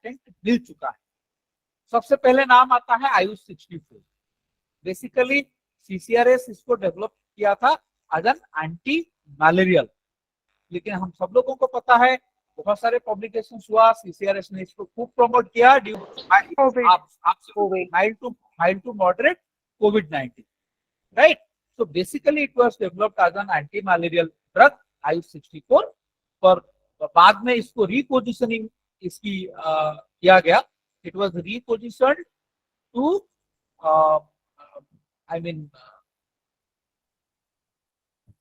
Patent मिल चुका है। सबसे पहले नाम आता है आयुष 64। बेसिकली सीसीआरएस इसको डेवलप किया था एज एन एंटी मैलेरियल, लेकिन हम सब लोगों को पता है बहुत सारे पब्लिकेशन हुआ, सीसीआरएस ने इसको खूब प्रमोट किया ड्यू माइल्ड टू मॉडरेट कोविड-19, right. So basically it was developed as an anti-malarial drug Ayush 64, पर बाद में इसको repositioning इसकी किया गया। It was repositioned to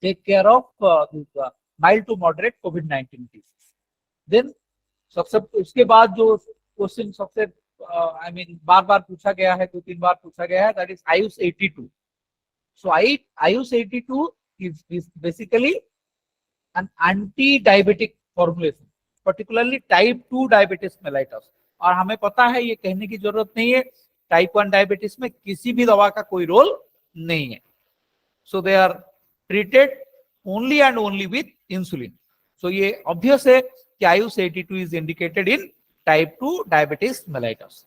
take care of mild to moderate COVID-19 cases. Then सबसे उसके बाद जो क्वेश्चन सबसे बार बार पूछा गया है, 2-3 बार पूछा गया है, that is Ayush 82. So Ayush 82 is basically an anti-diabetic formulation, particularly type 2 diabetes mellitus. और हमें पता है, ये कहने की जरूरत नहीं है, टाइप 1 डायबिटीज में किसी भी दवा का कोई रोल नहीं है। So they are treated only and only with insulin. So ये ऑब्वियस है कि Ayush 82 is indicated in type 2 diabetes mellitus.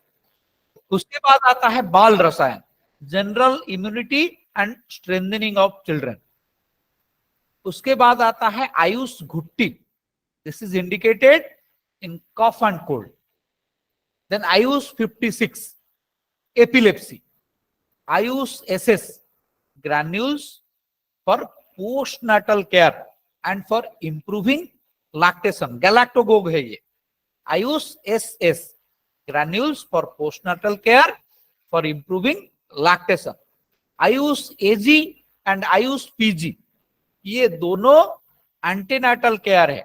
उसके बाद आता है Bal Rasayan, general immunity and strengthening of children. उसके बाद आता है Ayush Ghutti, this is indicated in cough and cold. Then Ayush 56 epilepsy, Ayush SS granules for postnatal care and for improving lactation, galactagogue है ये। Ayush SS granules for postnatal care for improving lactation। Ayush AG and Ayush PG ये दोनों antenatal care है,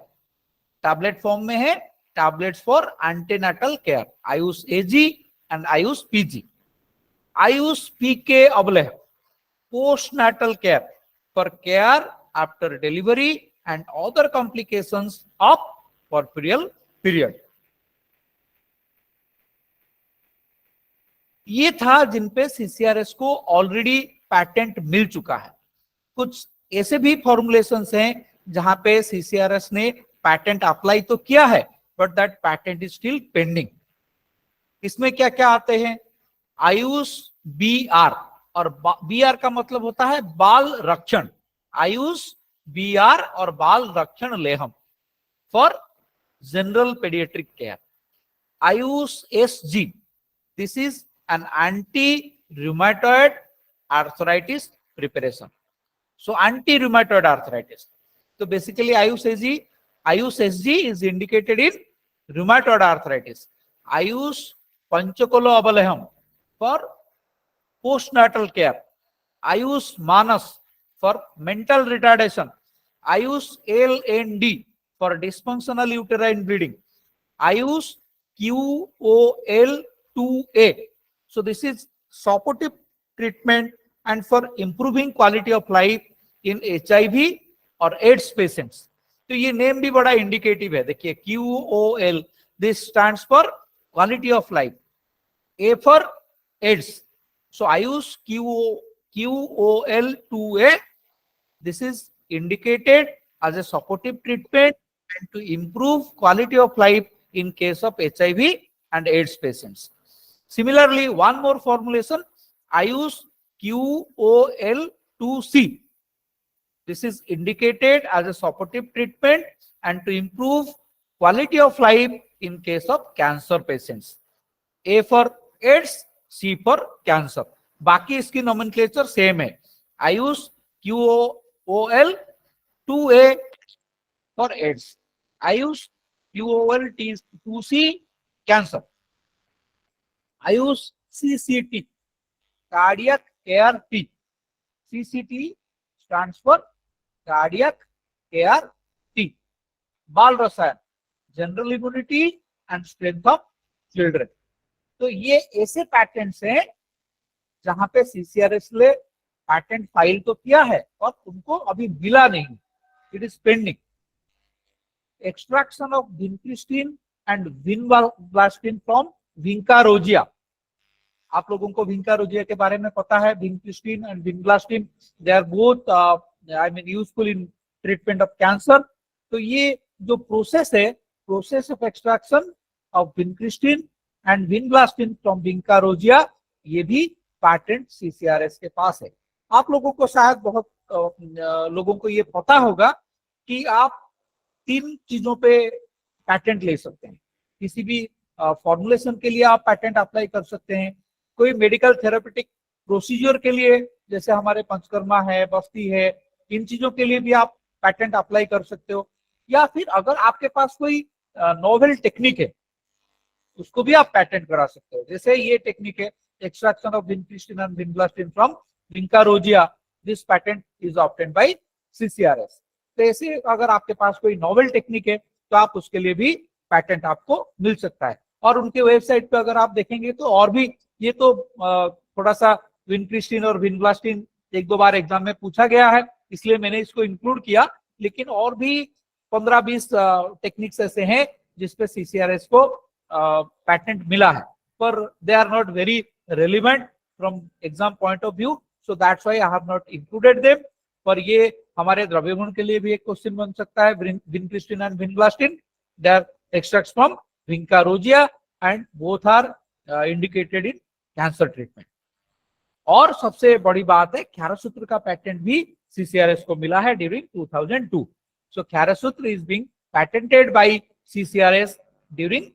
tablet form में है, tablets for antenatal care, Ayush AG and Ayush PG। Ayush PK अबले postnatal care for care after delivery and other complications of puerperal period। ये था जिन पे CCRS को ऑलरेडी पैटेंट मिल चुका है। कुछ ऐसे भी फॉर्मुलेशंस हैं जहां पे सीसीआरएस ने पैटेंट अप्लाई तो किया है, but that patent is still pending. इसमें क्या क्या आते हैं? आयुष BR, और BR का मतलब होता है बाल रक्षण, आयुष BR और Bal Rakshan Leham for general pediatric care. Ayush SG, this is an anti rheumatoid arthritis preparation. So anti rheumatoid arthritis, तो basically Ayush SG is indicated in rheumatoid arthritis। Ayush Panchakola Avaleham for postnatal care। Ayush Manas for mental retardation। Ayush LND for dysfunctional uterine bleeding। Ayush QOL2A, so this is supportive treatment and for improving quality of life in HIV और AIDS patients। तो ये name भी बड़ा indicative है, देखिए QOL, this stands for quality of life, A for AIDS, so Ayush QOL2A, this is indicated as a supportive treatment and to improve quality of life in case of HIV and AIDS patients। Similarly, one more formulation, Ayush QOL2C, this is indicated as a supportive treatment and to improve quality of life in case of cancer patients। A for AIDS, C for cancer। बाकी इसकी nomenclature same है, Ayush QOL2A for AIDS, Ayush QOL2C cancer, Ayush CCT cardiac care T, CCT stands for cardiac care T। बाल Rasayan, general immunity and strength of children. तो ये ऐसे patents हैं जहां पे सीसीआरएस ने पैटेंट फाइल तो किया है और उनको अभी मिला नहीं, it is pending. Extraction of vincristine and vinblastine from vinca rosea, आप लोगों को विंकारोजिया के बारे में पता है, vincristine and vinblastine they are both useful in treatment of cancer. तो ये जो प्रोसेस है, process of extraction of vincristine and vinblastine from vinca rosea, ये भी पैटेंट सीसीआरएस के पास है। आप लोगों को शायद बहुत लोगों को ये पता होगा कि आप 3 चीजों पे पैटेंट ले सकते हैं। किसी भी फॉर्मुलेशन के लिए आप पैटेंट अप्लाई कर सकते हैं, कोई मेडिकल थेरेपेटिक प्रोसीजर के लिए जैसे हमारे पंचकर्मा है, बस्ती है, इन चीजों के लिए भी आप पैटेंट अप्लाई कर सकते हो, या फिर अगर आपके पास कोई नोवेल टेक्निक है उसको भी आप पैटेंट करा सकते हो। जैसे ये टेक्निक है extraction of vincristine and vinblastine from vinca rosea, this patent is obtained by CCRS. तो ऐसे अगर आपके पास कोई नोवेल टेक्निक है तो आप उसके लिए भी पैटेंट आपको मिल सकता है। और उनके वेबसाइट पे अगर आप देखेंगे तो और भी, ये तो थोड़ा सा विनक्रिस्टिन और विनब्लास्टिन 1-2 बार एग्जाम में पूछा गया है इसलिए मैंने इसको इंक्लूड किया, लेकिन और भी 15-20 टेक्निक्स ऐसे हैं जिसपे सीसीआरएस को पैटेंट मिला है, पर they are not very relevant from exam point of view, so that's why I have not included them. पर ये हमारे द्रव्य गुण के लिए भी एक क्वेश्चन बन सकता है। Vincristine and vinblastine, they are extracts from vinca rosea and both are indicated in cancer treatment. और सबसे बड़ी बात है, क्षारसूत्र का पैटेंट भी सीसीआरएस को मिला है during 2002। So Ksharsutra is being patented by CCRS during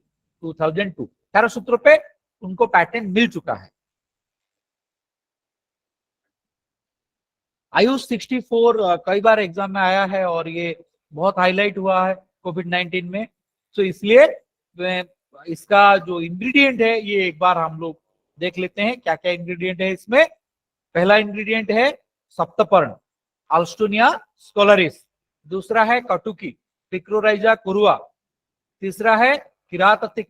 2002। Ksharsutra पे उनको पैटेंट मिल चुका है। आयुष 64 कई बार एग्जाम में आया है और ये बहुत हाईलाइट हुआ है कोविड-19 में, तो इसलिए इसका जो इंग्रेडिएंट है ये एक बार हम लोग देख लेते हैं क्या क्या इंग्रेडिएंट है इसमें। पहला इंग्रेडिएंट है सप्तपर्ण, अल्स्टोनिया स्कोलरिस। दूसरा है कटुकी, पिक्रोराइजा कुरुआ। तीसरा है किराततिक,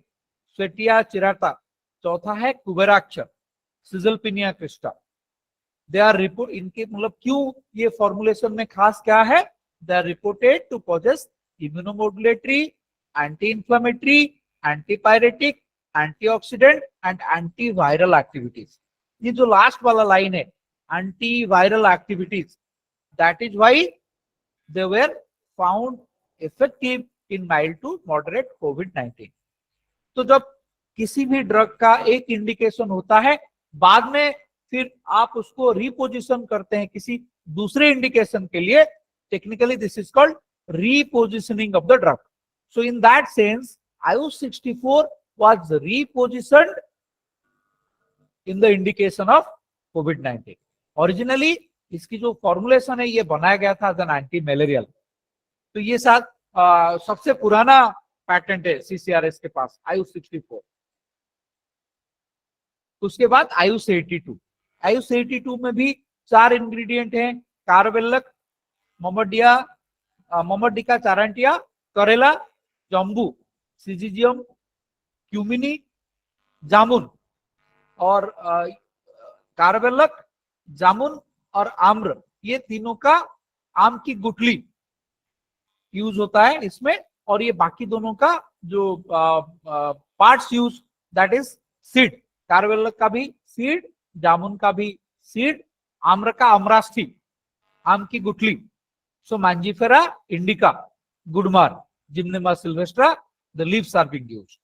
स्वेटिया चिराता। चौथा है कुबेराक्ष, caesalpinia crista. They are report, इनके मतलब क्यों ये फॉर्मुलेशन में खास क्या है, they are reported to possess immunomodulatory, anti inflammatory, antipyretic, antioxidant and antiviral activities. ये जो लास्ट वाला लाइन है antiviral activities, that is why they were found effective in mild to moderate कोविड-19। तो जब किसी भी ड्रग का एक इंडिकेशन होता है, बाद में फिर आप उसको रिपोजिशन करते हैं किसी दूसरे इंडिकेशन के लिए, technically this is called repositioning of the drug. So in that sense, Ayush 64 was repositioned in the indication of COVID-19. Originally इसकी जो फॉर्मुलेशन है ये बनाया गया था एज एन एंटी मैलेरियल। तो ये सबसे पुराना पैटेंट है सीसीआरएस के पास, आयुष 64। उसके बाद आयुष 82। आयुष 82 में भी 4 इंग्रेडिएंट हैं, कार्बेलक, मोमोडिका चारंटिया, करेला, जम्बू, सिजिजियम, क्यूमिनी, जामुन। और कार्बेलक, जामुन और आम्र, ये तीनों का आम की गुठली यूज होता है इसमें, और ये बाकी दोनों का जो parts use, that is seed. कार्बेलक का भी सीड, जामुन का भी सीड, आम्र का अमरास्थी, आम की गुठली। सो मांजिफेरा इंडिका, गुडमार, gymnema sylvestre, the leaves are being used.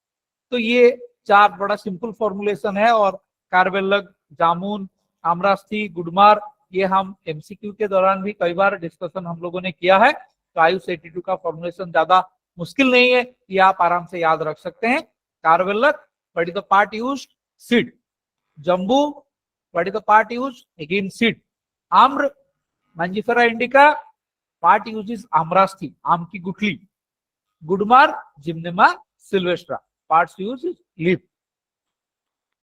तो ये 4 बड़ा सिंपल फॉर्मुलेशन है, और कार्बेलक, जामुन, आम्रास्थी, गुडमार, ये हम एमसीक्यू के दौरान भी कई बार डिस्कशन हम लोगों ने किया है। तो आयुष 82 का फॉर्मुलेशन ज्यादा मुश्किल नहीं है, ये आप आराम से याद रख सकते हैं। कार्बेलक, what is the part used, seed. जम्बू, what is the part used, again seed. आम्र, mangifera indica, part use is आम्रास्थी, आम की गुठली। गुडमार, gymnema sylvestre, parts use is leaf.